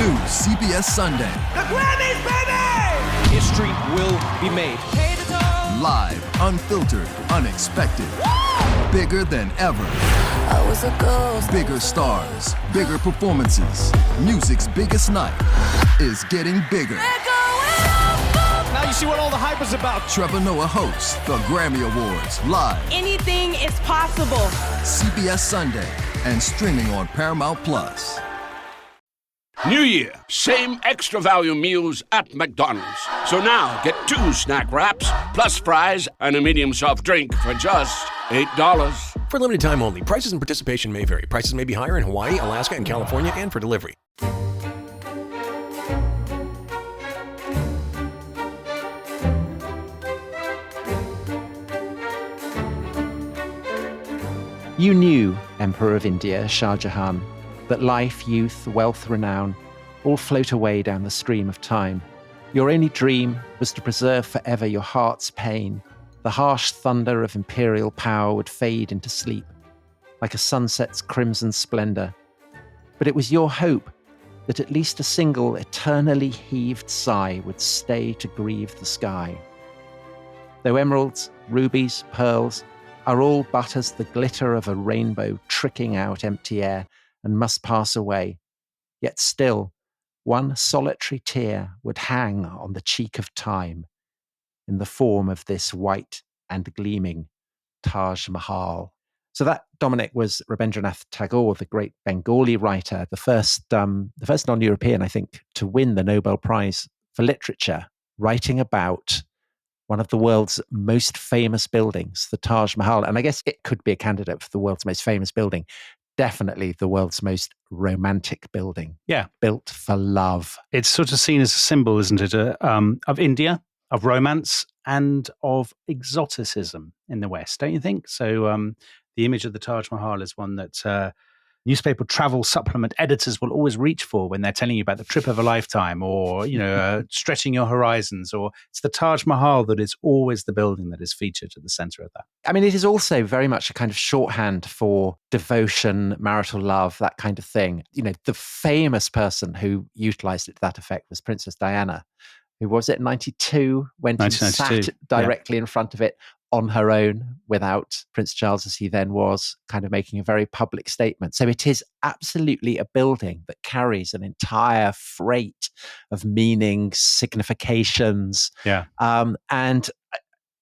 New CBS Sunday. The Grammys, baby! History will be made. Live, unfiltered, unexpected. Woo! Bigger than ever. I was a ghost. Bigger stars, bigger performances. Music's biggest night is getting bigger. Now you see what all the hype is about. Trevor Noah hosts the Grammy Awards live. Anything is possible. CBS Sunday and streaming on Paramount Plus. New Year, same extra value meals at McDonald's. So now get 2 snack wraps, plus fries, and a medium soft drink for just $8. For limited time only, prices and participation may vary. Prices may be higher in Hawaii, Alaska, and California, and for delivery. You knew, Emperor of India, Shah Jahan, that life, youth, wealth, renown all float away down the stream of time. Your only dream was to preserve forever your heart's pain. The harsh thunder of imperial power would fade into sleep, like a sunset's crimson splendor. But it was your hope that at least a single eternally heaved sigh would stay to grieve the sky. Though emeralds, rubies, pearls are all but as the glitter of a rainbow tricking out empty air and must pass away, yet still one solitary tear would hang on the cheek of time in the form of this white and gleaming Taj Mahal. So that, Dominic, was Rabindranath Tagore, the great Bengali writer, the first non-European, I think, to win the Nobel Prize for Literature, writing about one of the world's most famous buildings, the Taj Mahal. And I guess it could be a candidate for the world's most famous building. Definitely the world's most romantic building. Yeah. Built for love. It's sort of seen as a symbol, isn't it, of India, of romance, and of exoticism in the West, don't you think? So the image of the Taj Mahal is one that newspaper travel supplement editors will always reach for when they're telling you about the trip of a lifetime, or, stretching your horizons. Or it's the Taj Mahal that is always the building that is featured at the center of that. I mean, it is also very much a kind of shorthand for devotion, marital love, that kind of thing. The famous person who utilized it to that effect was Princess Diana, who was it, 92, when she sat directly in front of it on her own, without Prince Charles, as he then was, kind of making a very public statement. So it is absolutely a building that carries an entire freight of meanings, significations. Yeah. And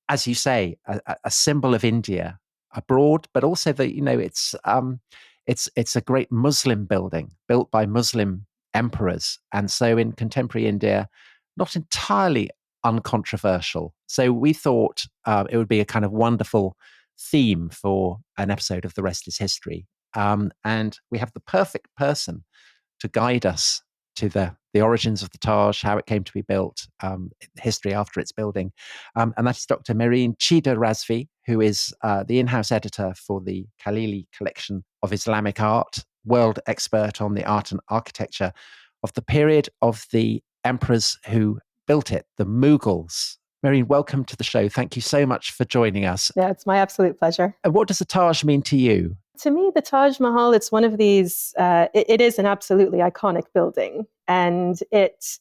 as you say, a symbol of India abroad, but also it's a great Muslim building built by Muslim emperors. And so in contemporary India, not entirely uncontroversial. So we thought it would be a kind of wonderful theme for an episode of The Rest is History. And we have the perfect person to guide us to the origins of the Taj, how it came to be built, history after its building. And that is Dr Mehreen Chida-Razvi, who is the in-house editor for the Khalili collection of Islamic art, world expert on the art and architecture of the period of the emperors who built it, the Mughals. Mehreen, welcome to the show. Thank you so much for joining us. Yeah, it's my absolute pleasure. And what does the Taj mean to you? To me, the Taj Mahal, it's one of these, it is an absolutely iconic building. And it,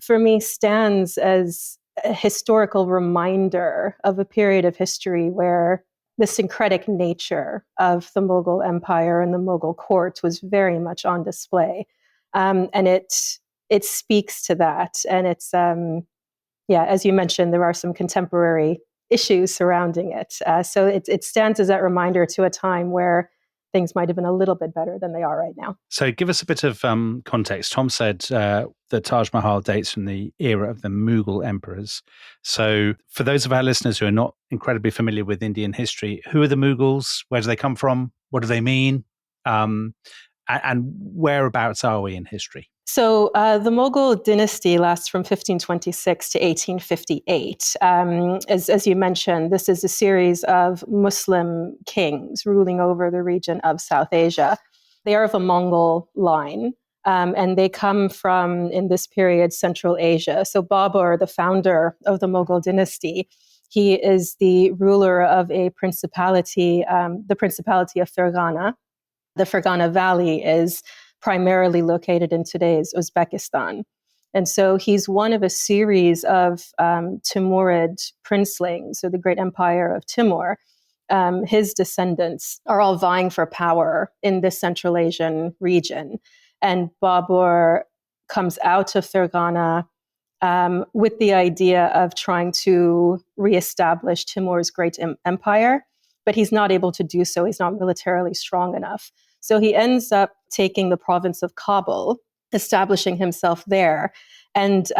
for me, stands as a historical reminder of a period of history where the syncretic nature of the Mughal Empire and the Mughal court was very much on display. And it speaks to that. And it's, as you mentioned, there are some contemporary issues surrounding it. So it stands as that reminder to a time where things might have been a little bit better than they are right now. So give us a bit of context. Tom said the Taj Mahal dates from the era of the Mughal emperors. So for those of our listeners who are not incredibly familiar with Indian history, who are the Mughals? Where do they come from? What do they mean? And whereabouts are we in history? So the Mughal dynasty lasts from 1526 to 1858. As you mentioned, this is a series of Muslim kings ruling over the region of South Asia. They are of a Mongol line, and they come from, in this period, Central Asia. So Babur, the founder of the Mughal dynasty, he is the ruler of a principality, the Principality of Fergana. The Fergana Valley is primarily located in today's Uzbekistan. And so he's one of a series of Timurid princelings, so the great empire of Timur. His descendants are all vying for power in the Central Asian region. And Babur comes out of Fergana with the idea of trying to reestablish Timur's great empire, but he's not able to do so. He's not militarily strong enough. So he ends up taking the province of Kabul, establishing himself there. And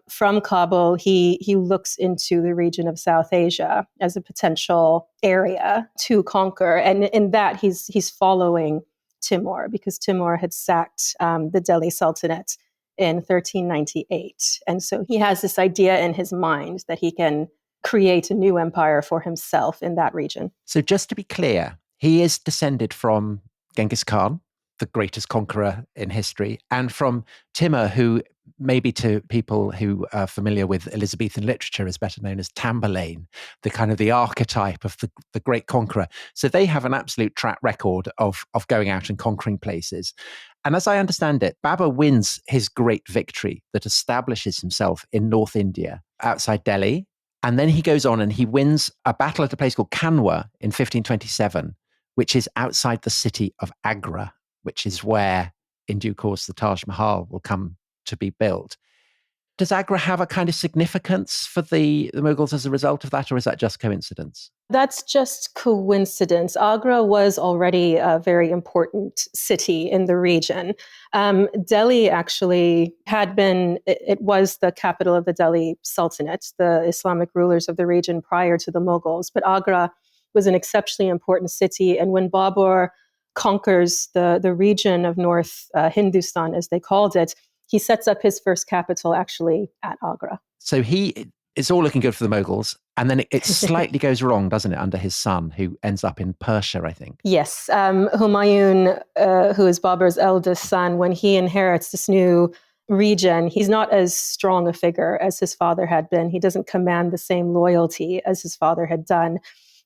from Kabul, he looks into the region of South Asia as a potential area to conquer. And in that, he's following Timur, because Timur had sacked the Delhi Sultanate in 1398. And so he has this idea in his mind that he can create a new empire for himself in that region. So just to be clear, he is descended from Genghis Khan, the greatest conqueror in history, and from Timur, who maybe to people who are familiar with Elizabethan literature is better known as Tamburlaine, the kind of the archetype of the great conqueror. So they have an absolute track record of going out and conquering places. And as I understand it, Babur wins his great victory that establishes himself in North India, outside Delhi. And then he goes on and he wins a battle at a place called Kanwa in 1527, which is outside the city of Agra, which is where, in due course, the Taj Mahal will come to be built. Does Agra have a kind of significance for the Mughals as a result of that, or is that just coincidence? That's just coincidence. Agra was already a very important city in the region. Delhi actually had been, it was the capital of the Delhi Sultanate, the Islamic rulers of the region prior to the Mughals, but Agra was an exceptionally important city. And when Babur conquers the region of North Hindustan, as they called it, he sets up his first capital actually at Agra. So it's all looking good for the Mughals. And then it slightly goes wrong, doesn't it, under his son, who ends up in Persia, I think. Yes. Humayun, who is Babur's eldest son, when he inherits this new region, he's not as strong a figure as his father had been. He doesn't command the same loyalty as his father had done.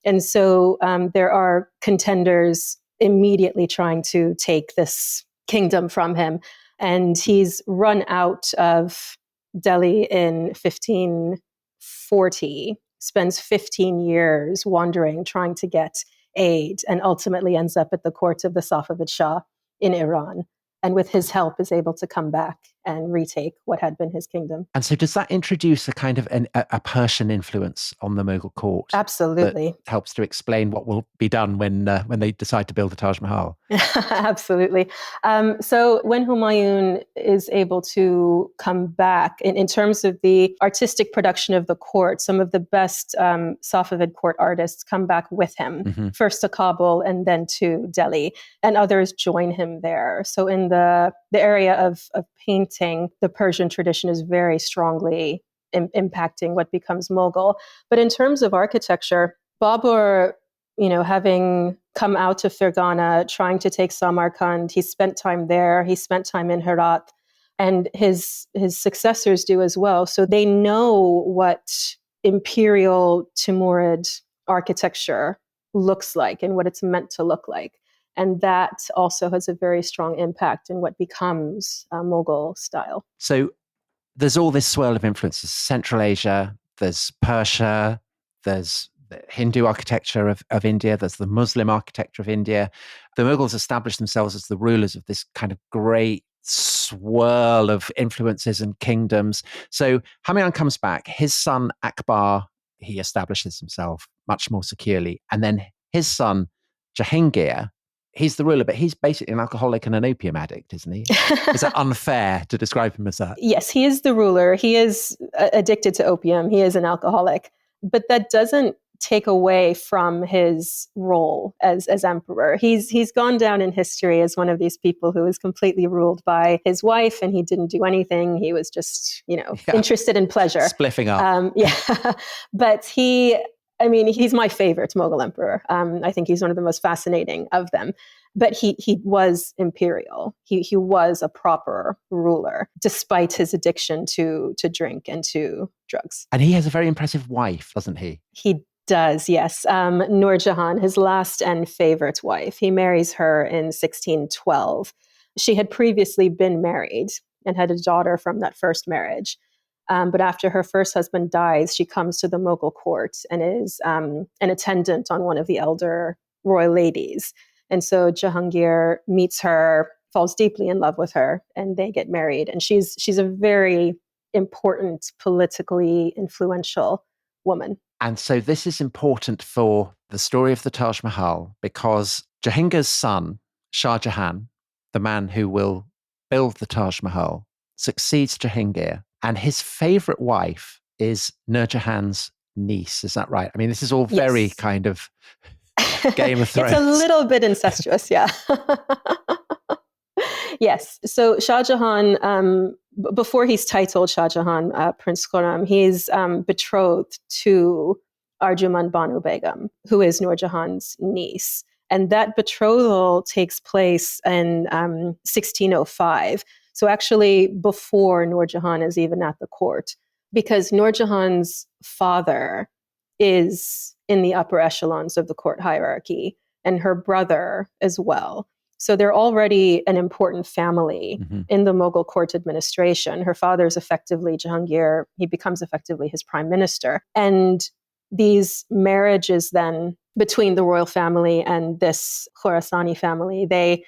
And so there are contenders immediately trying to take this kingdom from him. And he's run out of Delhi in 1540, spends 15 years wandering, trying to get aid, and ultimately ends up at the court of the Safavid Shah in Iran. And with his help is able to come back and retake what had been his kingdom. And so does that introduce a kind of a Persian influence on the Mughal court? Absolutely. That helps to explain what will be done when they decide to build the Taj Mahal. Absolutely. So when Humayun is able to come back, in terms of the artistic production of the court, some of the best Safavid court artists come back with him, first to Kabul and then to Delhi, and others join him there. So in the area of painting, the Persian tradition is very strongly impacting what becomes Mughal. But in terms of architecture, Babur, having come out of Fergana, trying to take Samarkand, he spent time there, he spent time in Herat, and his successors do as well. So they know what imperial Timurid architecture looks like and what it's meant to look like. And that also has a very strong impact in what becomes Mughal style. So there's all this swirl of influences. Central Asia, there's Persia, there's the Hindu architecture of India, there's the Muslim architecture of India. The Mughals established themselves as the rulers of this kind of great swirl of influences and kingdoms. So Humayun comes back. His son Akbar, he establishes himself much more securely. And then his son Jahangir, he's the ruler, but he's basically an alcoholic and an opium addict, isn't he? Is that unfair to describe him as that? Yes, he is the ruler. He is addicted to opium. He is an alcoholic. But that doesn't take away from his role as emperor. He's gone down in history as one of these people who was completely ruled by his wife, and he didn't do anything. He was just, interested in pleasure. Spliffing up. But he's my favorite Mughal emperor. I think he's one of the most fascinating of them. But he was imperial. He was a proper ruler, despite his addiction to drink and to drugs. And he has a very impressive wife, doesn't he? He does, yes. Nur Jahan, his last and favorite wife. He marries her in 1612. She had previously been married and had a daughter from that first marriage. But after her first husband dies, she comes to the Mughal court and is an attendant on one of the elder royal ladies. And so Jahangir meets her, falls deeply in love with her, and they get married. And she's a very important, politically influential woman. And so this is important for the story of the Taj Mahal because Jahangir's son, Shah Jahan, the man who will build the Taj Mahal, succeeds Jahangir. And his favorite wife is Nur Jahan's niece. Is that right? I mean, this is all very kind of Game of Thrones. It's a little bit incestuous, yeah. Yes. So Shah Jahan, before he's titled Shah Jahan, Prince Khurram, he's betrothed to Arjuman Banu Begum, who is Nur Jahan's niece. And that betrothal takes place in 1605. So actually before Nur Jahan is even at the court, because Nur Jahan's father is in the upper echelons of the court hierarchy, and her brother as well. So they're already an important family in the Mughal court administration. Her father is effectively Jahangir. He becomes effectively his prime minister. And these marriages then between the royal family and this Khorasani family, they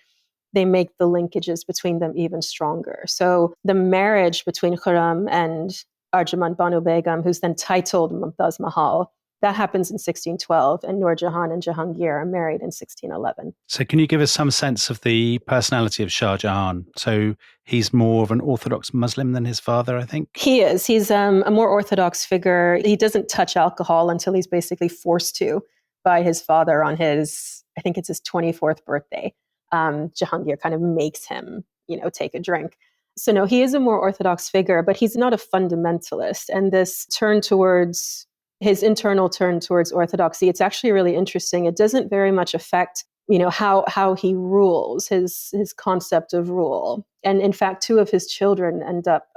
make the linkages between them even stronger. So the marriage between Khurram and Arjuman Banu Begum, who's then titled Mumtaz Mahal, that happens in 1612, and Nur Jahan and Jahangir are married in 1611. So can you give us some sense of the personality of Shah Jahan? So he's more of an Orthodox Muslim than his father, I think? He is. He's a more Orthodox figure. He doesn't touch alcohol until he's basically forced to by his father on his, I think it's his 24th birthday. Jahangir kind of makes him, take a drink. So no, he is a more Orthodox figure, but he's not a fundamentalist. And this his internal turn towards orthodoxy, it's actually really interesting. It doesn't very much affect, how he rules, his concept of rule. And in fact, 2 of his children end up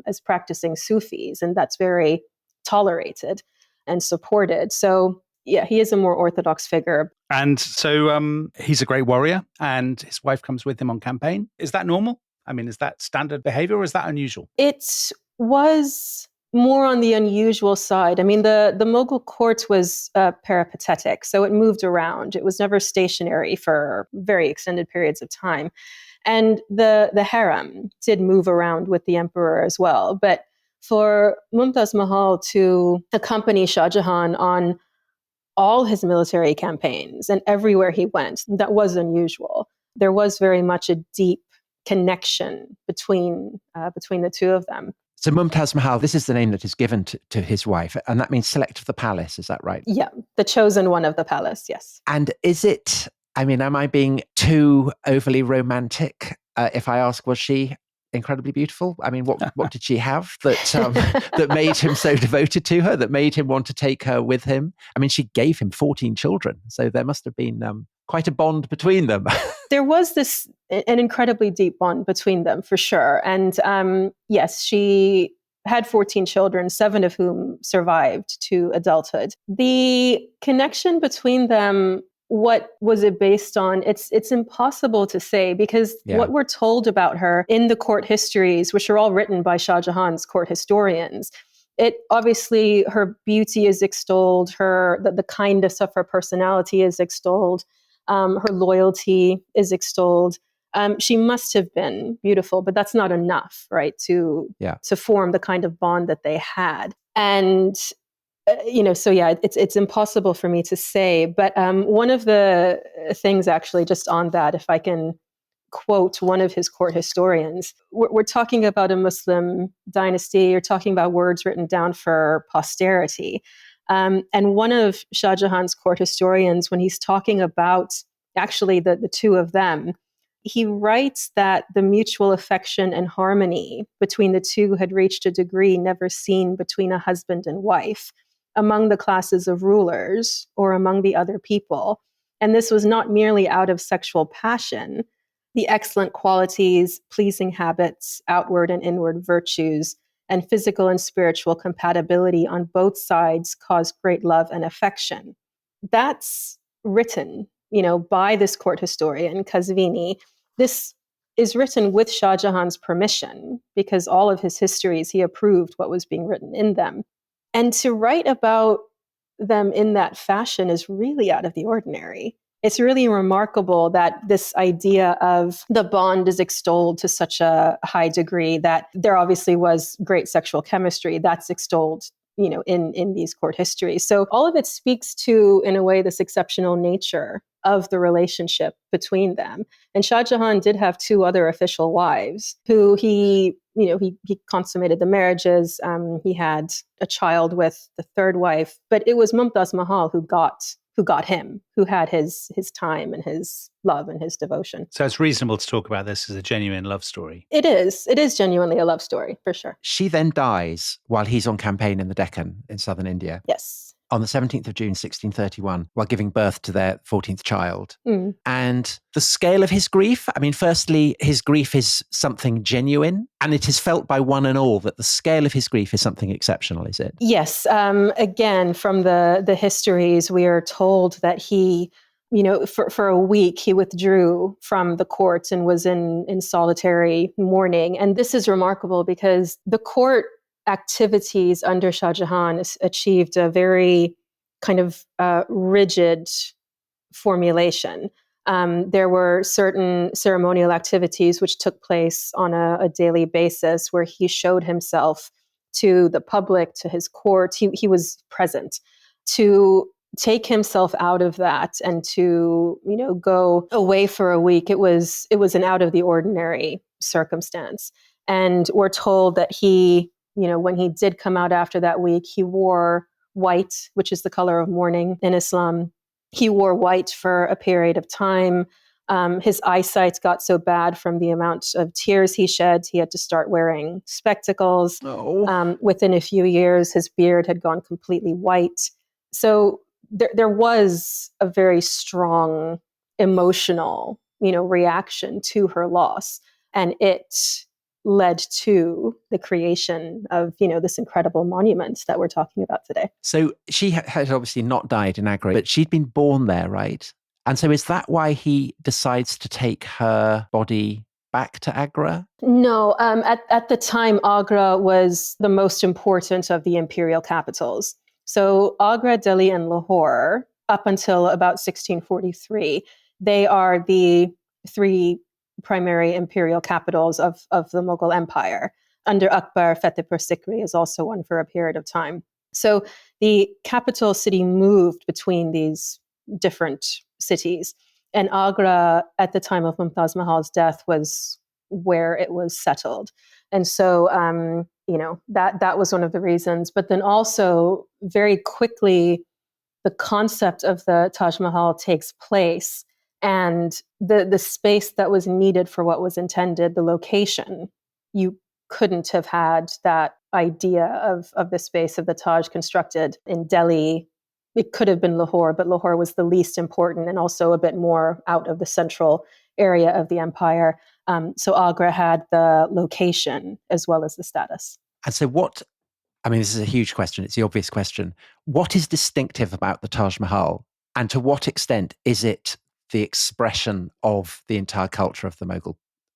as practicing Sufis, and that's very tolerated and supported. So yeah, he is a more orthodox figure. And so he's a great warrior, and his wife comes with him on campaign. Is that normal? I mean, is that standard behavior or is that unusual? It was more on the unusual side. I mean, the Mughal court was peripatetic, so it moved around. It was never stationary for very extended periods of time. And the harem did move around with the emperor as well. But for Mumtaz Mahal to accompany Shah Jahan on all his military campaigns and everywhere he went, that was unusual. There was very much a deep connection between the 2 of them. So Mumtaz Mahal, this is the name that is given to his wife, and that means select of the palace, is that right? Yeah, the chosen one of the palace, yes. And is it, am I being too overly romantic if I ask, was she incredibly beautiful? I mean, what did she have that made him so devoted to her, that made him want to take her with him? I mean, she gave him 14 children, so there must have been quite a bond between them. There was an incredibly deep bond between them, for sure. And yes, she had 14 children, 7 of whom survived to adulthood. The connection between them, what was it based on? It's impossible to say, because what we're told about her in the court histories, which are all written by Shah Jahan's court historians, obviously her beauty is extolled, the kindness of her personality is extolled. Her loyalty is extolled. She must have been beautiful, but that's not enough, right? To form the kind of bond that they had. And, it's impossible for me to say. But one of the things actually just on that, if I can quote one of his court historians, we're talking about a Muslim dynasty. You're talking about words written down for posterity. And one of Shah Jahan's court historians, when he's talking about actually the 2 of them, he writes that the mutual affection and harmony between the 2 had reached a degree never seen between a husband and wife, among the classes of rulers or among the other people. And this was not merely out of sexual passion. The excellent qualities, pleasing habits, outward and inward virtues, and physical and spiritual compatibility on both sides caused great love and affection. That's written, by this court historian, Kazvini. This is written with Shah Jahan's permission, because all of his histories, he approved what was being written in them. And to write about them in that fashion is really out of the ordinary. It's really remarkable that this idea of the bond is extolled to such a high degree, that there obviously was great sexual chemistry that's extolled, in these court histories. So all of it speaks to, in a way, this exceptional nature of the relationship between them. And Shah Jahan did have two other official wives who he consummated the marriages. He had a child with the third wife, but it was Mumtaz Mahal who got him, who had his time and his love and his devotion. So it's reasonable to talk about this as a genuine love story. It is. It is genuinely a love story, for sure. She then dies while he's on campaign in the Deccan in southern India. Yes. On the 17th of June, 1631, while giving birth to their 14th child. Mm. And the scale of his grief, I mean, firstly, his grief is something genuine, and it is felt by one and all that the scale of his grief is something exceptional, is it? Yes. Again, from the histories, we are told that he, for a week, he withdrew from the court and was in solitary mourning. And this is remarkable because the court activities under Shah Jahan achieved a very kind of rigid formulation. There were certain ceremonial activities which took place on a daily basis, where he showed himself to the public, to his court. He was present. To take himself out of that and to go away for a week, it was an out of the ordinary circumstance. And we're told that he, when he did come out after that week, he wore white, which is the color of mourning in Islam. He wore white for a period of time. His eyesight got so bad from the amount of tears he shed, he had to start wearing spectacles. Oh. Within a few years, his beard had gone completely white. So there was a very strong emotional, reaction to her loss. And it led to the creation of, this incredible monument that we're talking about today. So she had obviously not died in Agra, but she'd been born there, right? And so is that why he decides to take her body back to Agra? No, at the time, Agra was the most important of the imperial capitals. So Agra, Delhi, and Lahore, up until about 1643, they are the three primary imperial capitals of the Mughal Empire. Under Akbar, Fatehpur Sikri is also one for a period of time. So the capital city moved between these different cities. And Agra, at the time of Mumtaz Mahal's death, was where it was settled. And so, that was one of the reasons. But then also, very quickly, the concept of the Taj Mahal takes place. And the space that was needed for what was intended, the location, you couldn't have had that idea of the space of the Taj constructed in Delhi. It could have been Lahore, but Lahore was the least important and also a bit more out of the central area of the empire. So Agra had the location as well as the status. And so this is a huge question. It's the obvious question. What is distinctive about the Taj Mahal? And to what extent is it the expression of the entire culture of the Mughal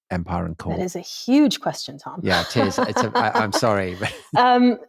Empire and court? That is a huge question, Tom. Yeah, it is. I'm sorry.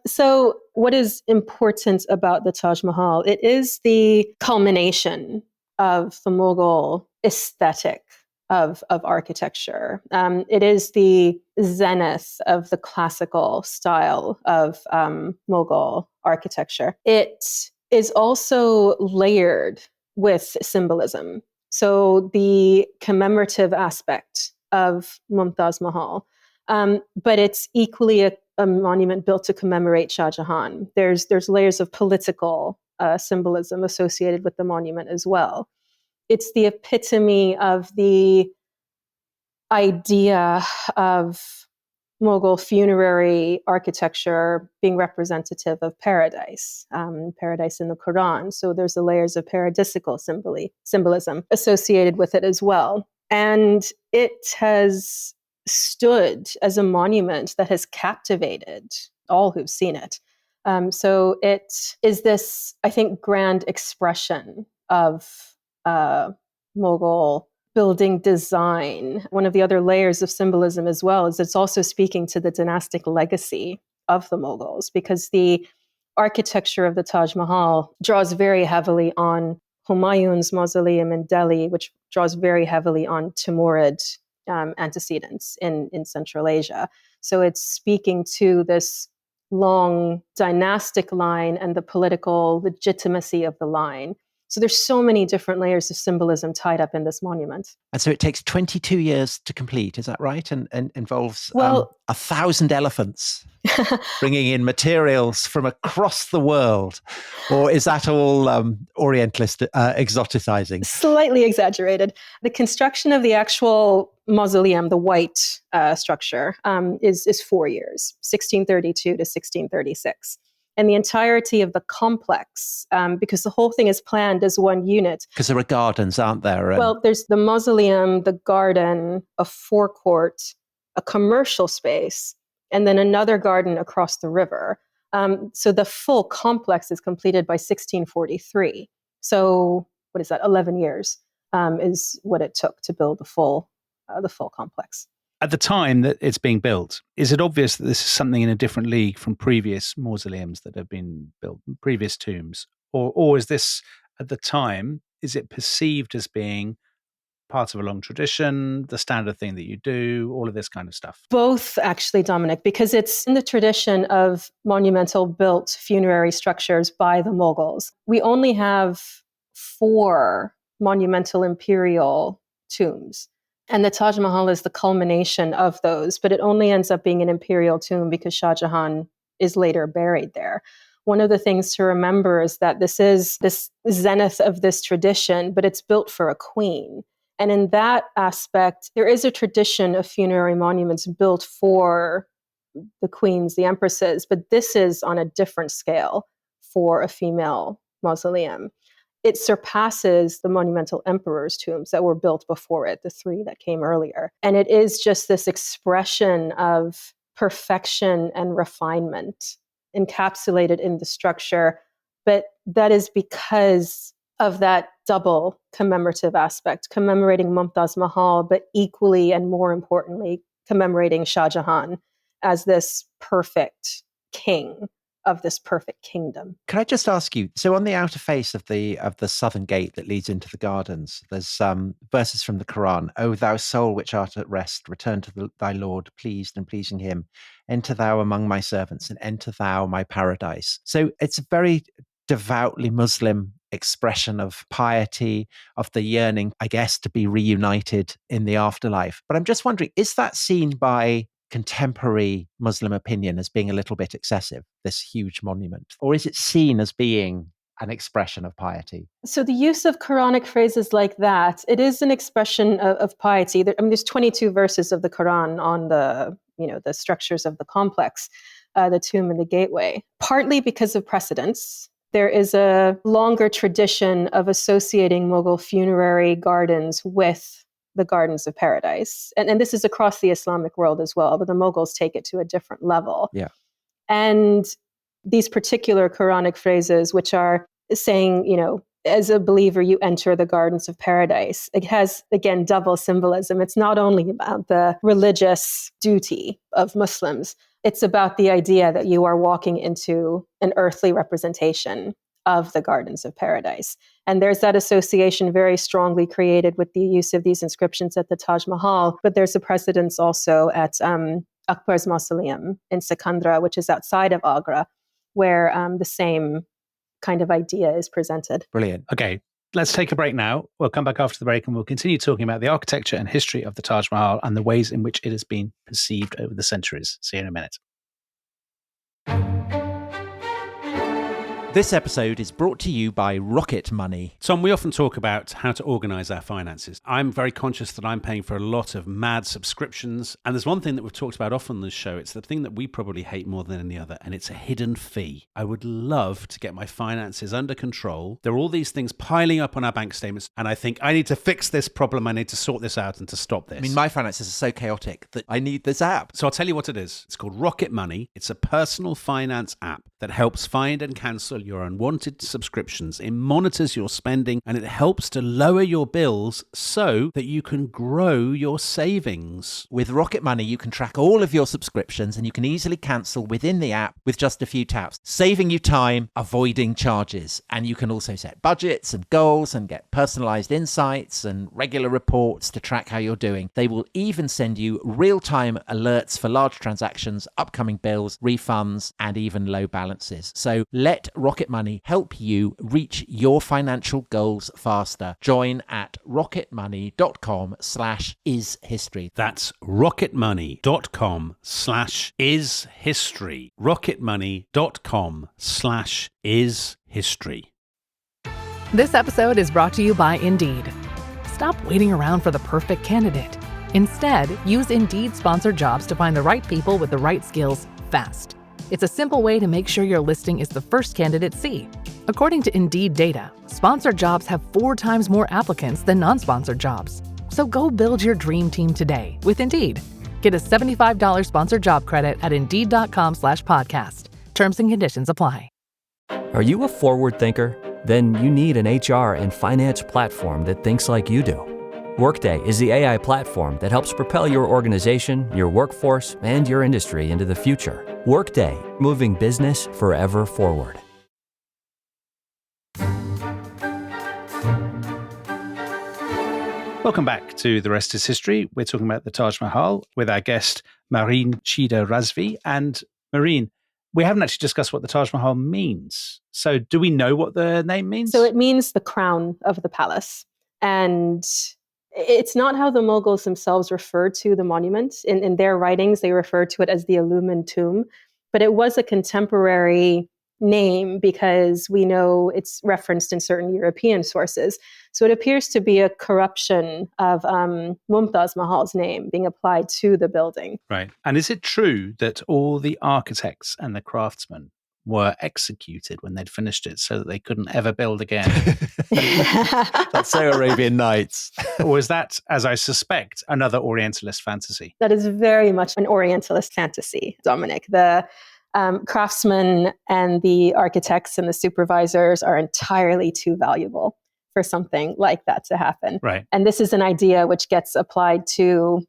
So what is important about the Taj Mahal? It is the culmination of the Mughal aesthetic of architecture. It is the zenith of the classical style of Mughal architecture. It is also layered with symbolism. So the commemorative aspect of Mumtaz Mahal, but it's equally a monument built to commemorate Shah Jahan. There's layers of political symbolism associated with the monument as well. It's the epitome of the idea of Mughal funerary architecture being representative of paradise, paradise in the Quran. So there's the layers of paradisical symbolism associated with it as well. And it has stood as a monument that has captivated all who've seen it. So it is this, I think, grand expression of Mughal building design. One of the other layers of symbolism as well is it's also speaking to the dynastic legacy of the Mughals, because the architecture of the Taj Mahal draws very heavily on Humayun's mausoleum in Delhi, which draws very heavily on Timurid antecedents in Central Asia. So it's speaking to this long dynastic line and the political legitimacy of the line. So there's so many different layers of symbolism tied up in this monument. And so it takes 22 years to complete, is that right? And involves 1,000 elephants bringing in materials from across the world. Or is that all Orientalist exoticizing? Slightly exaggerated. The construction of the actual mausoleum, the white structure, is 4 years, 1632 to 1636. And the entirety of the complex, because the whole thing is planned as one unit. Because there are gardens, aren't there? Well, there's the mausoleum, the garden, a forecourt, a commercial space, and then another garden across the river. So the full complex is completed by 1643. So what is that? 11 years is what it took to build the full complex. At the time that it's being built, is it obvious that this is something in a different league from previous mausoleums that have been built, previous tombs? Or is this, at the time, is it perceived as being part of a long tradition, the standard thing that you do, all of this kind of stuff? Both, actually, Dominic, because it's in the tradition of monumental built funerary structures by the Mughals. We only have 4 monumental imperial tombs. And the Taj Mahal is the culmination of those, but it only ends up being an imperial tomb because Shah Jahan is later buried there. One of the things to remember is that this is this zenith of this tradition, but it's built for a queen. And in that aspect, there is a tradition of funerary monuments built for the queens, the empresses, but this is on a different scale for a female mausoleum. It surpasses the monumental emperor's tombs that were built before it, the 3 that came earlier. And it is just this expression of perfection and refinement encapsulated in the structure. But that is because of that double commemorative aspect, commemorating Mumtaz Mahal, but equally and more importantly, commemorating Shah Jahan as this perfect king of this perfect kingdom. Can I just ask you, so on the outer face of the southern gate that leads into the gardens, there's verses from the Quran. "O thou soul which art at rest, return to thy Lord, pleased and pleasing him. Enter thou among my servants and enter thou my paradise." So it's a very devoutly Muslim expression of piety, of the yearning, I guess, to be reunited in the afterlife. But I'm just wondering, is that seen by contemporary Muslim opinion as being a little bit excessive, this huge monument? Or is it seen as being an expression of piety? So the use of Quranic phrases like that, it is an expression of piety. There's 22 verses of the Quran on the structures of the complex, the tomb and the gateway, partly because of precedence. There is a longer tradition of associating Mughal funerary gardens with the gardens of paradise. And this is across the Islamic world as well, but the Mughals take it to a different level. Yeah. And these particular Quranic phrases, which are saying, as a believer, you enter the gardens of paradise. It has, again, double symbolism. It's not only about the religious duty of Muslims, it's about the idea that you are walking into an earthly representation of the gardens of paradise. And there's that association very strongly created with the use of these inscriptions at the Taj Mahal, but there's a precedence also at Akbar's mausoleum in Sikandra, which is outside of Agra, where the same kind of idea is presented. Brilliant. Okay, let's take a break now. We'll come back after the break and we'll continue talking about the architecture and history of the Taj Mahal and the ways in which it has been perceived over the centuries. See you in a minute. This episode is brought to you by Rocket Money. Tom, we often talk about how to organise our finances. I'm very conscious that I'm paying for a lot of mad subscriptions. And there's one thing that we've talked about often on this show. It's the thing that we probably hate more than any other, and it's a hidden fee. I would love to get my finances under control. There are all these things piling up on our bank statements, and I think I need to fix this problem. I need to sort this out and to stop this. I mean, my finances are so chaotic that I need this app. So I'll tell you what it is. It's called Rocket Money. It's a personal finance app. that helps find and cancel your unwanted subscriptions. It monitors your spending and it helps to lower your bills so that you can grow your savings. With Rocket Money, you can track all of your subscriptions and you can easily cancel within the app with just a few taps, saving you time, avoiding charges. And you can also set budgets and goals and get personalized insights and regular reports to track how you're doing. They will even send you real-time alerts for large transactions, upcoming bills, refunds, and even low balances. So let Rocket Money help you reach your financial goals faster. Join at rocketmoney.com/ishistory. That's rocketmoney.com/ishistory. rocketmoney.com/ishistory. This episode is brought to you by Indeed. Stop waiting around for the perfect candidate. Instead, use Indeed sponsored jobs to find the right people with the right skills fast. It's a simple way to make sure your listing is the first candidates see. According to Indeed data, sponsored jobs have 4 times more applicants than non-sponsored jobs. So go build your dream team today with Indeed. Get a $75 sponsored job credit at Indeed.com/podcast. Terms and conditions apply. Are you a forward thinker? Then you need an HR and finance platform that thinks like you do. Workday is the AI platform that helps propel your organization, your workforce, and your industry into the future. Workday, moving business forever forward. Welcome back to The Rest is History. We're talking about the Taj Mahal with our guest, Mehreen Chida-Razvi. And Mehreen, we haven't actually discussed what the Taj Mahal means. So do we know what the name means? So it means the crown of the palace. And it's not how the Mughals themselves refer to the monument. In their writings, they refer to it as the illumined tomb. But it was a contemporary name because we know it's referenced in certain European sources. So it appears to be a corruption of Mumtaz Mahal's name being applied to the building. Right. And is it true that all the architects and the craftsmen were executed when they'd finished it so that they couldn't ever build again? That's so Arabian Nights. Or is that, as I suspect, another Orientalist fantasy? That is very much an Orientalist fantasy, Dominic. The craftsmen and the architects and the supervisors are entirely too valuable for something like that to happen. Right. And this is an idea which gets applied to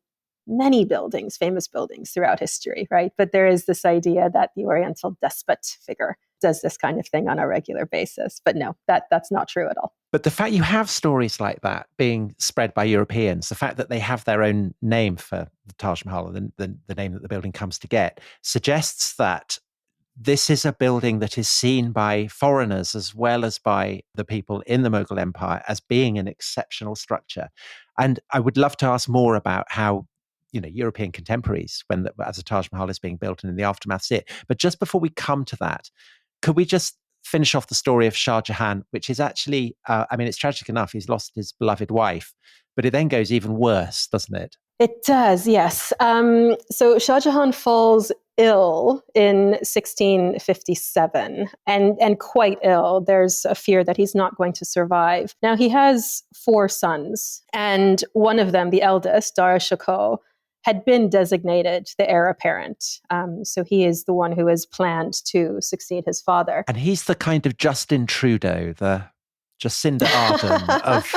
many buildings, famous buildings throughout history, right? But there is this idea that the Oriental despot figure does this kind of thing on a regular basis. But no, that's not true at all. But the fact you have stories like that being spread by Europeans, the fact that they have their own name for the Taj Mahal, the name that the building comes to get, suggests that this is a building that is seen by foreigners as well as by the people in the Mughal Empire as being an exceptional structure. And I would love to ask more about how European contemporaries, as the Taj Mahal is being built and in the aftermath, see it. But just before we come to that, could we just finish off the story of Shah Jahan, which is actually, it's tragic enough. He's lost his beloved wife, but it then goes even worse, doesn't it? It does, yes. So Shah Jahan falls ill in 1657 and quite ill. There's a fear that he's not going to survive. Now, he has 4 sons, and one of them, the eldest, Dara Shikoh, had been designated the heir apparent. So he is the one who is planned to succeed his father. And he's the kind of Justin Trudeau, the Jacinda Ardern of,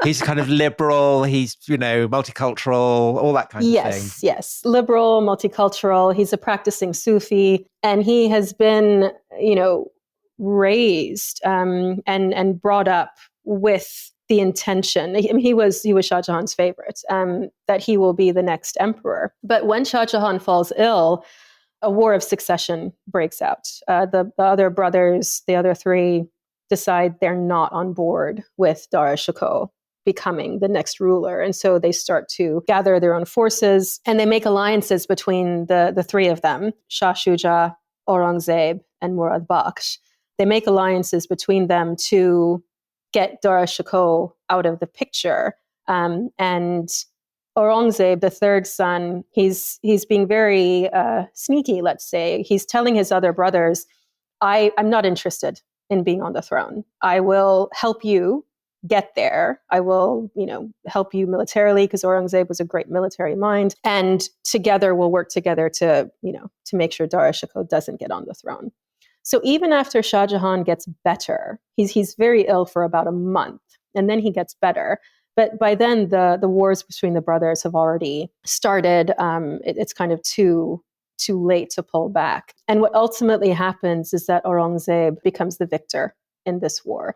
he's kind of liberal, he's, multicultural, all that kind of thing. Yes. Liberal, multicultural. He's a practicing Sufi, and he has been, raised and brought up with the intention. He was Shah Jahan's favorite, that he will be the next emperor. But when Shah Jahan falls ill, a war of succession breaks out. The other brothers, the other 3, decide they're not on board with Dara Shikoh becoming the next ruler. And so they start to gather their own forces, and they make alliances between the 3 of them, Shah Shuja, Aurangzeb, and Murad Bakhsh. They make alliances between them to get Dara Shikoh out of the picture. And Aurangzeb, the 3rd son, he's being very sneaky, let's say. He's telling his other brothers, I'm not interested in being on the throne. I will help you get there. I will, help you militarily, because Aurangzeb was a great military mind. And together we'll work together to make sure Dara Shikoh doesn't get on the throne. So even after Shah Jahan gets better, he's very ill for about a month, and then he gets better. But by then, the wars between the brothers have already started. It's kind of too late to pull back. And what ultimately happens is that Aurangzeb becomes the victor in this war.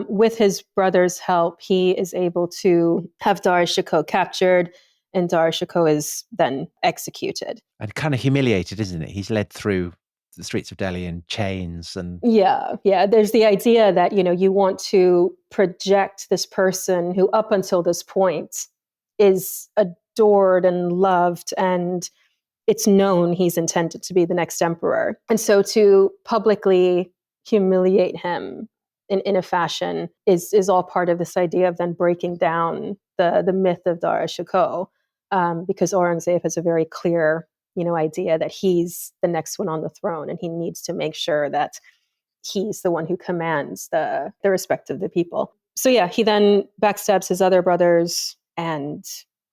With his brother's help, he is able to have Dar-e-Shikoh captured, and Dar-e-Shikoh is then executed. And kind of humiliated, isn't it? He's led through the streets of Delhi in chains and yeah. There's the idea that, you want to project this person who up until this point is adored and loved, and it's known he's intended to be the next emperor. And so to publicly humiliate him in a fashion is all part of this idea of then breaking down the myth of Dar-e-Shikoh, because Aurangzeb has a very clear idea that he's the next one on the throne, and he needs to make sure that he's the one who commands the respect of the people. So yeah, he then backstabs his other brothers and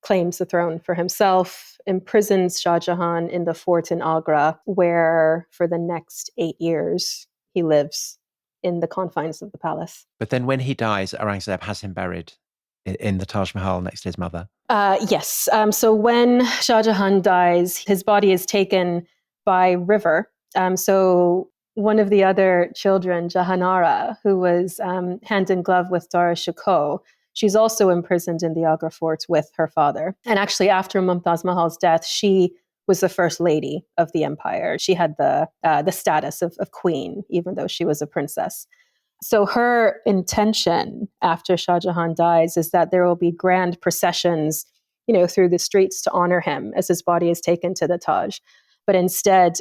claims the throne for himself, imprisons Shah Jahan in the fort in Agra, where for the next 8 years he lives in the confines of the palace. But then when he dies, Aurangzeb has him buried in the Taj Mahal next to his mother. Yes. So when Shah Jahan dies, his body is taken by river. So one of the other children, Jahanara, who was hand in glove with Dar-e-Shikoh, she's also imprisoned in the Agra fort with her father. And actually, after Mumtaz Mahal's death, she was the first lady of the empire. She had the status of queen, even though she was a princess. So her intention after Shah Jahan dies is that there will be grand processions, through the streets to honor him as his body is taken to the Taj. But instead,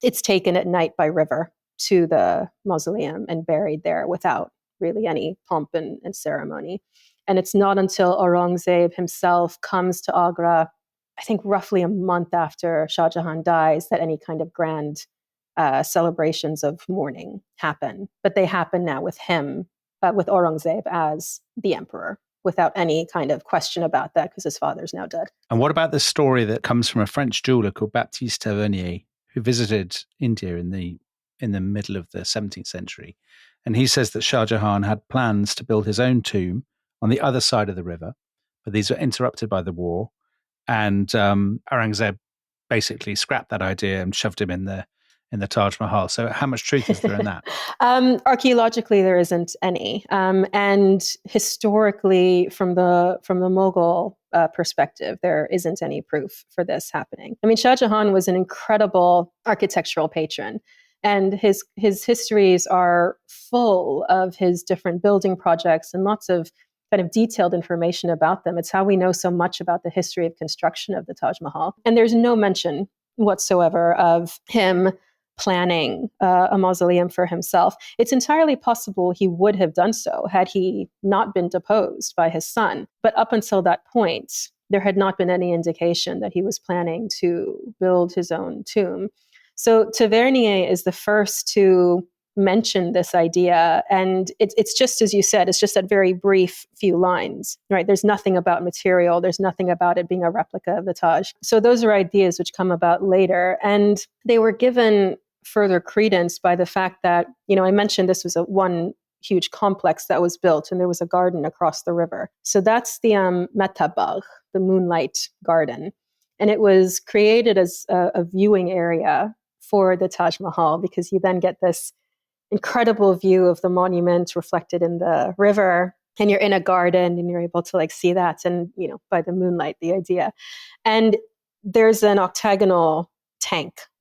it's taken at night by river to the mausoleum and buried there without really any pomp and ceremony. And it's not until Aurangzeb himself comes to Agra, I think roughly a month after Shah Jahan dies, that any kind of grand celebrations of mourning happen. But they happen now with him, with Aurangzeb as the emperor, without any kind of question about that, because his father's now dead. And what about the story that comes from a French jeweler called Baptiste Tavernier, who visited India in the middle of the 17th century? And he says that Shah Jahan had plans to build his own tomb on the other side of the river, but these were interrupted by the war. And Aurangzeb basically scrapped that idea and shoved him in the Taj Mahal. So how much truth is there in that? Archaeologically, there isn't any. And historically, from the Mughal perspective, there isn't any proof for this happening. I mean, Shah Jahan was an incredible architectural patron, and his histories are full of his different building projects and lots of kind of detailed information about them. It's how we know so much about the history of construction of the Taj Mahal. And there's no mention whatsoever of him planning a mausoleum for himself. It's entirely possible he would have done so had he not been deposed by his son. But up until that point, there had not been any indication that he was planning to build his own tomb. So Tavernier is the first to mention this idea. And it's just as you said, it's just that very brief few lines, right? There's nothing about material. There's nothing about it being a replica of the Taj. So those are ideas which come about later. And they were given further credence by the fact that, I mentioned this was one huge complex that was built and there was a garden across the river. So that's the Metabagh, the Moonlight Garden. And it was created as a viewing area for the Taj Mahal, because you then get this incredible view of the monument reflected in the river, and you're in a garden and you're able to see that, and by the moonlight, the idea. And there's an octagonal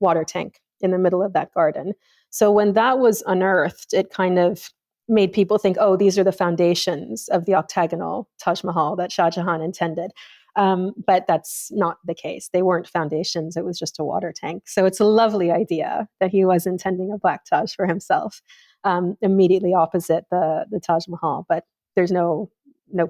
water tank in the middle of that garden. So when that was unearthed, it kind of made people think, oh, these are the foundations of the octagonal Taj Mahal that Shah Jahan intended. But that's not the case. They weren't foundations. It was just a water tank. So it's a lovely idea that he was intending a black Taj for himself, immediately opposite the Taj Mahal. But there's no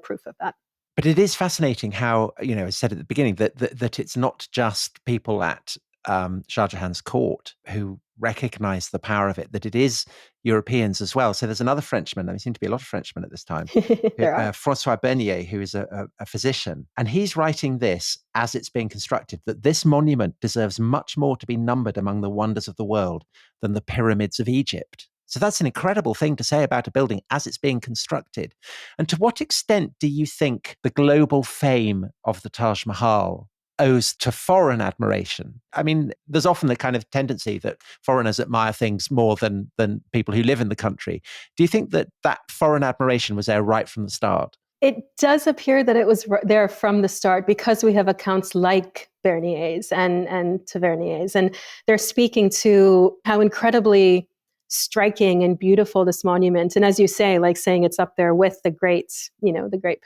proof of that. But it is fascinating how, I said at the beginning that it's not just people at Shah Jahan's court who recognized the power of it, that it is Europeans as well. So there's another Frenchman, there seem to be a lot of Frenchmen at this time, Francois Bernier, who is a physician. And he's writing this as it's being constructed, that this monument deserves much more to be numbered among the wonders of the world than the pyramids of Egypt. So that's an incredible thing to say about a building as it's being constructed. And to what extent do you think the global fame of the Taj Mahal owes to foreign admiration? I mean, there's often the kind of tendency that foreigners admire things more than people who live in the country. Do you think that foreign admiration was there right from the start? It does appear that it was there from the start, because we have accounts like Bernier's and Tavernier's, and they're speaking to how incredibly striking and beautiful this monument. And as you say, like saying it's up there with the great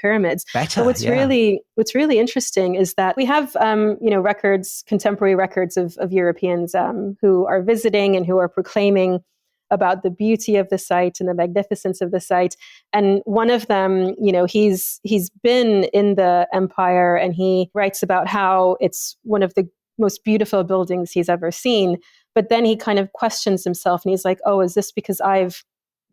pyramids. Better, but what's really interesting is that we have, contemporary records of Europeans who are visiting and who are proclaiming about the beauty of the site and the magnificence of the site. And one of them, he's been in the empire, and he writes about how it's one of the most beautiful buildings he's ever seen. But then he kind of questions himself, and he's like, oh, is this because I've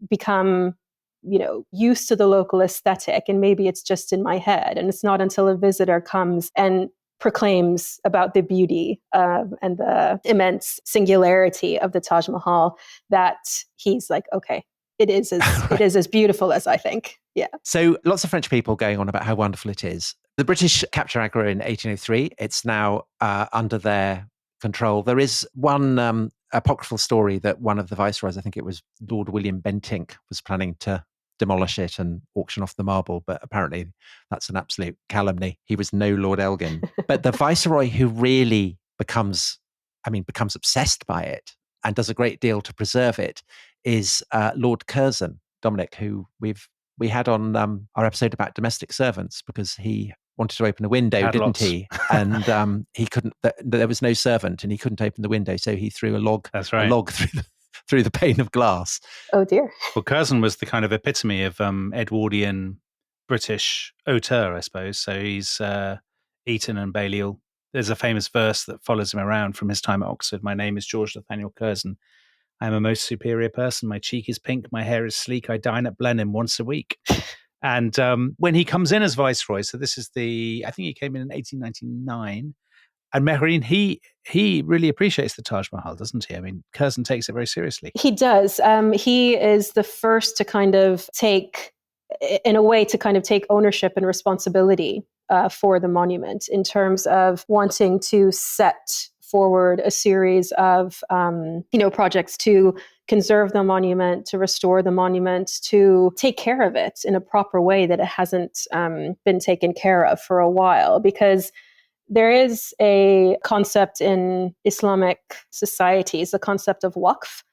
become, used to the local aesthetic, and maybe it's just in my head? And it's not until a visitor comes and proclaims about the beauty and the immense singularity of the Taj Mahal that he's like, okay, it is as beautiful as I think. Yeah. So lots of French people going on about how wonderful it is. The British capture Agra in 1803. It's now under their control. There is one apocryphal story that one of the viceroys, I think it was Lord William Bentinck, was planning to demolish it and auction off the marble, but apparently that's an absolute calumny. He was no Lord Elgin. But the viceroy who really becomes obsessed by it and does a great deal to preserve it is Lord Curzon, Dominic, who we had on our episode about domestic servants, because he wanted to open a window, didn't he? And he couldn't. There was no servant, and he couldn't open the window, so he threw a log through the pane of glass. Oh dear. Well, Curzon was the kind of epitome of Edwardian British auteur, I suppose. So he's Eton and Balliol. There's a famous verse that follows him around from his time at Oxford. My name is George Nathaniel Curzon. I am a most superior person. My cheek is pink. My hair is sleek. I dine at Blenheim once a week. And when he comes in as viceroy, so this is I think he came in 1899. And Mehreen, he really appreciates the Taj Mahal, doesn't he? I mean, Curzon takes it very seriously. He does. He is the first to kind of take ownership and responsibility for the monument, in terms of wanting to set forward a series of projects to conserve the monument, to restore the monument, to take care of it in a proper way that it hasn't been taken care of for a while. Because there is a concept in Islamic societies, the concept of waqf,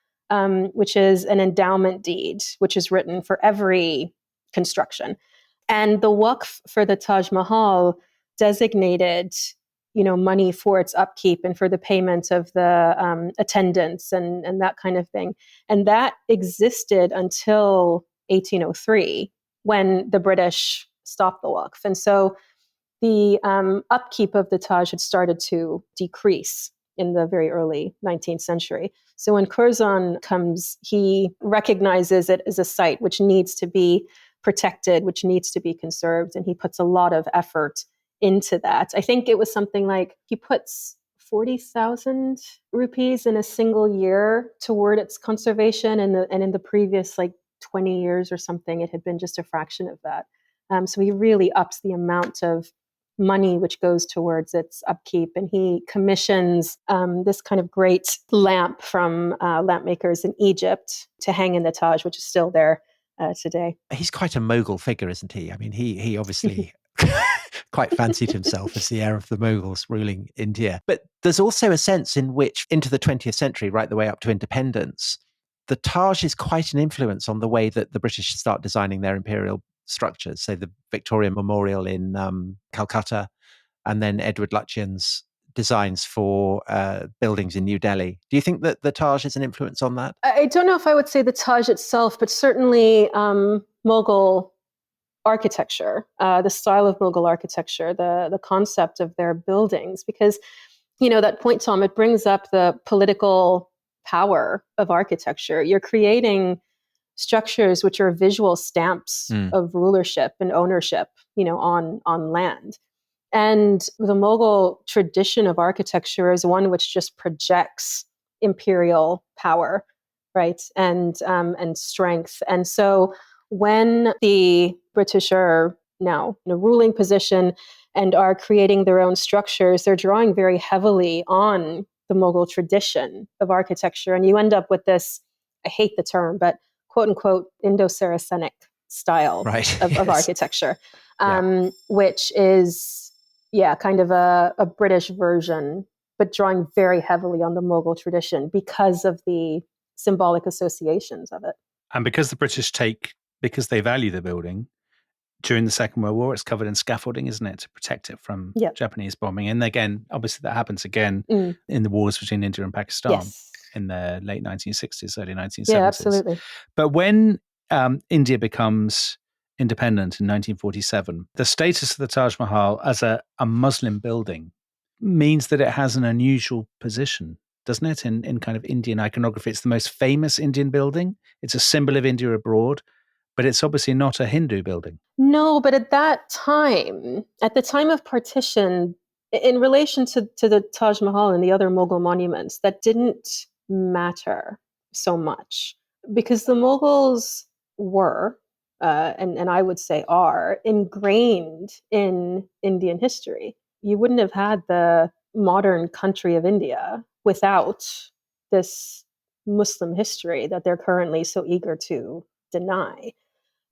which is an endowment deed, which is written for every construction. And the waqf for the Taj Mahal designated money for its upkeep and for the payment of the attendants and that kind of thing. And that existed until 1803, when the British stopped the waqf. And so the upkeep of the Taj had started to decrease in the very early 19th century. So when Curzon comes, he recognizes it as a site which needs to be protected, which needs to be conserved, and he puts a lot of effort into that. I think it was something like he puts 40,000 rupees in a single year toward its conservation, and in the previous 20 years or something, it had been just a fraction of that. So he really ups the amount of money which goes towards its upkeep, and he commissions this kind of great lamp from lamp makers in Egypt to hang in the Taj, which is still there today. He's quite a Mughal figure, isn't he? I mean, he obviously quite fancied himself as the heir of the Mughals ruling India. But there's also a sense in which, into the 20th century, right the way up to independence, the Taj is quite an influence on the way that the British start designing their imperial structures. So the Victoria Memorial in Calcutta, and then Edward Lutyens' designs for buildings in New Delhi. Do you think that the Taj is an influence on that? I don't know if I would say the Taj itself, but certainly Mughal architecture, the style of Mughal architecture, the concept of their buildings, because that point, Tom, it brings up the political power of architecture. You're creating structures which are visual stamps of rulership and ownership, on land. And the Mughal tradition of architecture is one which just projects imperial power, right, and strength. And so when the British are now in a ruling position and are creating their own structures, they're drawing very heavily on the Mughal tradition of architecture. And you end up with this, I hate the term, but quote unquote, Indo-Saracenic style of architecture, which is, kind of a British version, but drawing very heavily on the Mughal tradition because of the symbolic associations of it. And because the British because they value the building, during the Second World War, it's covered in scaffolding, isn't it, to protect it from Japanese bombing. And again, obviously that happens again in the wars between India and Pakistan in the late 1960s, early 1970s. Yeah, absolutely. But when India becomes independent in 1947, the status of the Taj Mahal as a Muslim building means that it has an unusual position, doesn't it, in kind of Indian iconography. It's the most famous Indian building. It's a symbol of India abroad. But it's obviously not a Hindu building. No, but at the time of partition, in relation to the Taj Mahal and the other Mughal monuments, that didn't matter so much because the Mughals were, and I would say are, ingrained in Indian history. You wouldn't have had the modern country of India without this Muslim history that they're currently so eager to deny.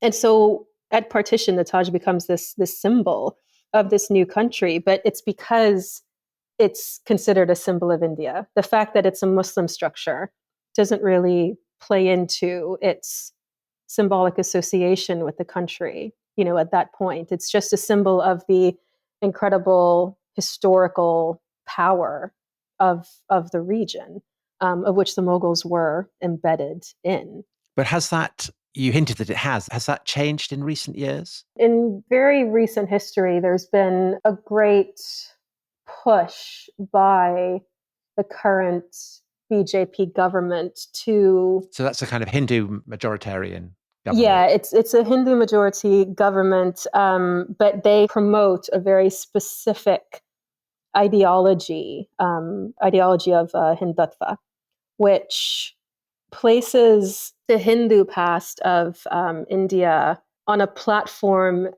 And so at partition, the Taj becomes this symbol of this new country, but it's because it's considered a symbol of India. The fact that it's a Muslim structure doesn't really play into its symbolic association with the country, at that point. It's just a symbol of the incredible historical power of the region, of which the Mughals were embedded in. But you hinted that it has that changed in recent years? In very recent history, there's been a great push by the current BJP government to... So that's a kind of Hindu majoritarian government. Yeah, it's a Hindu majority government, but they promote a very specific ideology of Hindutva, which places the Hindu past of India on a platform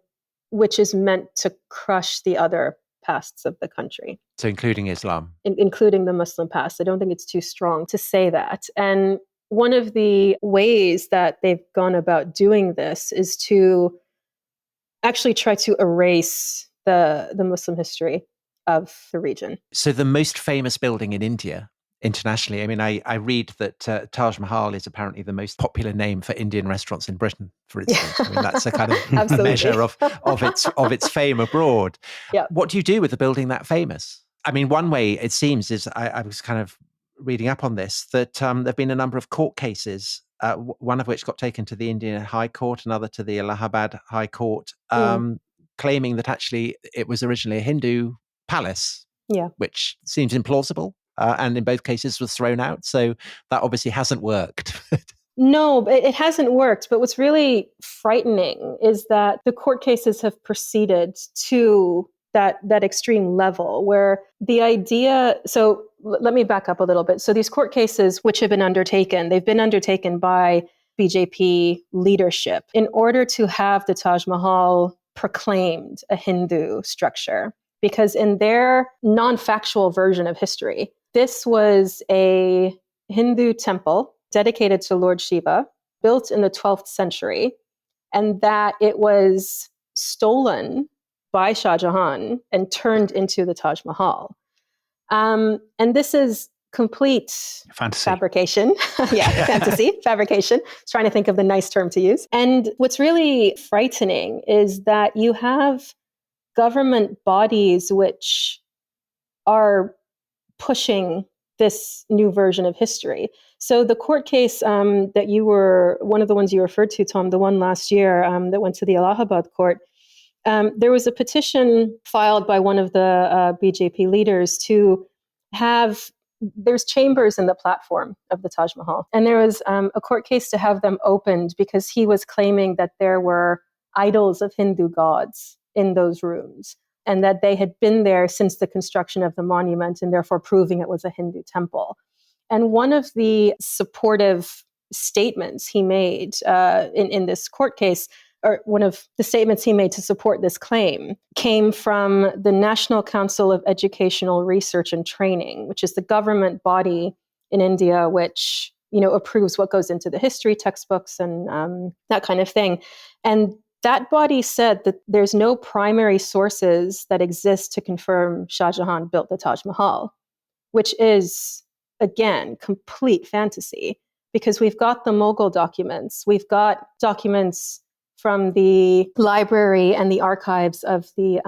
which is meant to crush the other pasts of the country. So including Islam? Including the Muslim past. I don't think it's too strong to say that. And one of the ways that they've gone about doing this is to actually try to erase the Muslim history of the region. So the most famous building in India internationally, I mean, I read that Taj Mahal is apparently the most popular name for Indian restaurants in Britain, for instance. I mean, that's a kind of measure of its fame abroad. Yeah. What do you do with a building that famous? I mean, one way it seems is, I was kind of reading up on this, that there have been a number of court cases, one of which got taken to the Indian High Court, another to the Allahabad High Court, claiming that actually it was originally a Hindu palace, which seems implausible. And in both cases was thrown out. So that obviously hasn't worked. No, it hasn't worked. But what's really frightening is that the court cases have proceeded to that extreme level where the idea... So let me back up a little bit. So these court cases which have been undertaken, they've been undertaken by BJP leadership in order to have the Taj Mahal proclaimed a Hindu structure. Because in their non-factual version of history, this was a Hindu temple dedicated to Lord Shiva, built in the 12th century, and that it was stolen by Shah Jahan and turned into the Taj Mahal. And this is complete fabrication. Fantasy, fabrication. I was trying to think of the nice term to use. And what's really frightening is that you have government bodies which are pushing this new version of history. So the court case that you were, one of the ones you referred to, Tom, the one last year that went to the Allahabad court, there was a petition filed by one of the BJP leaders to there's chambers in the platform of the Taj Mahal. And there was a court case to have them opened because he was claiming that there were idols of Hindu gods in those rooms and that they had been there since the construction of the monument and therefore proving it was a Hindu temple. And one of the supportive statements he made in this court case, or one of the statements he made to support this claim, came from the National Council of Educational Research and Training, which is the government body in India which, approves what goes into the history textbooks and that kind of thing. And that body said that there's no primary sources that exist to confirm Shah Jahan built the Taj Mahal, which is, again, complete fantasy, because we've got the Mughal documents. We've got documents from the library and the archives of the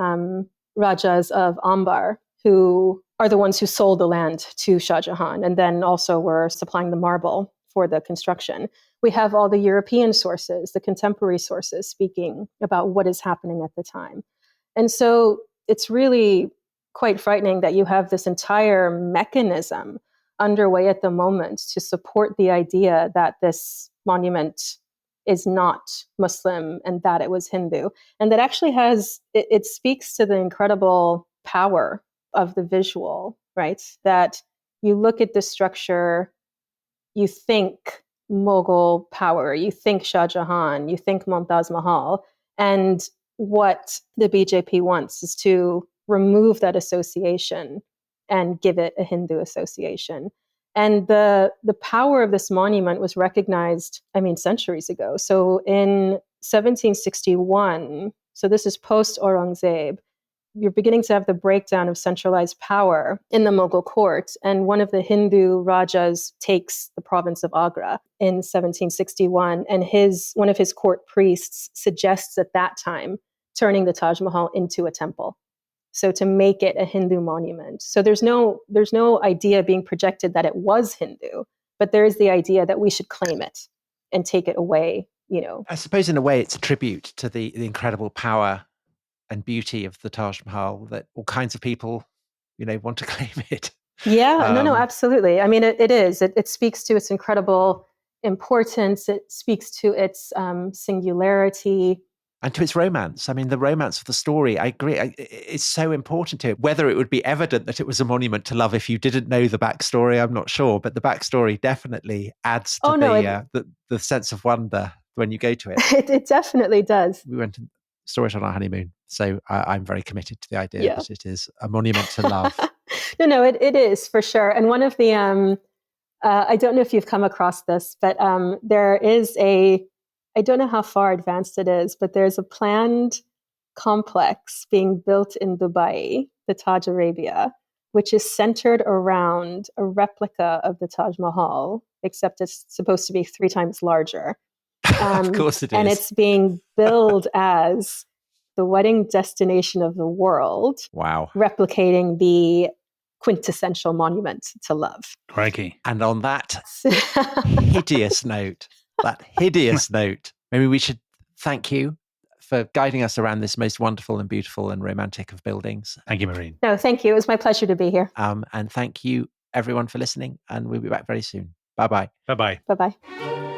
Rajas of Ambar, who are the ones who sold the land to Shah Jahan and then also were supplying the marble for the construction. We have all the European sources, the contemporary sources speaking about what is happening at the time. And so it's really quite frightening that you have this entire mechanism underway at the moment to support the idea that this monument is not Muslim and that it was Hindu. And that actually it speaks to the incredible power of the visual, right? That you look at the structure, you think Mughal power, you think Shah Jahan, you think Mumtaz Mahal, and what the BJP wants is to remove that association and give it a Hindu association. And the power of this monument was recognized, centuries ago. So in 1761, so this is post-Aurangzeb, you're beginning to have the breakdown of centralized power in the Mughal court. And one of the Hindu Rajas takes the province of Agra in 1761. And one of his court priests suggests at that time turning the Taj Mahal into a temple. So to make it a Hindu monument. So there's no idea being projected that it was Hindu, but there is the idea that we should claim it and take it away, I suppose in a way it's a tribute to the incredible power and beauty of the Taj Mahal that all kinds of people, want to claim it. Yeah, no, absolutely. It is. It speaks to its incredible importance. It speaks to its singularity. And to its romance. The romance of the story, I agree, it's so important to it. Whether it would be evident that it was a monument to love if you didn't know the backstory, I'm not sure. But the backstory definitely adds to the sense of wonder when you go to it. It definitely does. We went and saw it on our honeymoon. So I'm very committed to the idea that it is a monument to love. No, it is for sure. And one of the, I don't know if you've come across this, but there is I don't know how far advanced it is, but there's a planned complex being built in Dubai, the Taj Arabia, which is centered around a replica of the Taj Mahal, except it's supposed to be 3 times larger. Of course it is. And it's being billed as the wedding destination of the world. Wow. Replicating the quintessential monument to love. Crikey. And on that hideous note, maybe we should thank you for guiding us around this most wonderful and beautiful and romantic of buildings. Thank you, Mehreen. No, thank you. It was my pleasure to be here. And thank you, everyone, for listening. And we'll be back very soon. Bye-bye. Bye-bye. Bye-bye.